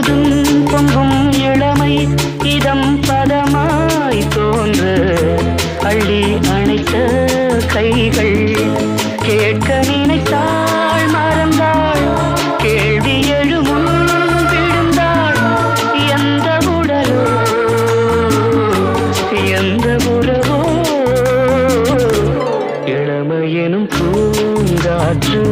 என்றும் பொங்கும் இளமை இதம் பதமாய் தோன்று அள்ளி அணைத்த கைகள் கேட்க நினைத்தாள் மறந்தாள் கேள்வி எழுமுன் விழுந்தாள் எந்த உடலோ எந்த உறவோ இளமையெனும் பூங்காற்று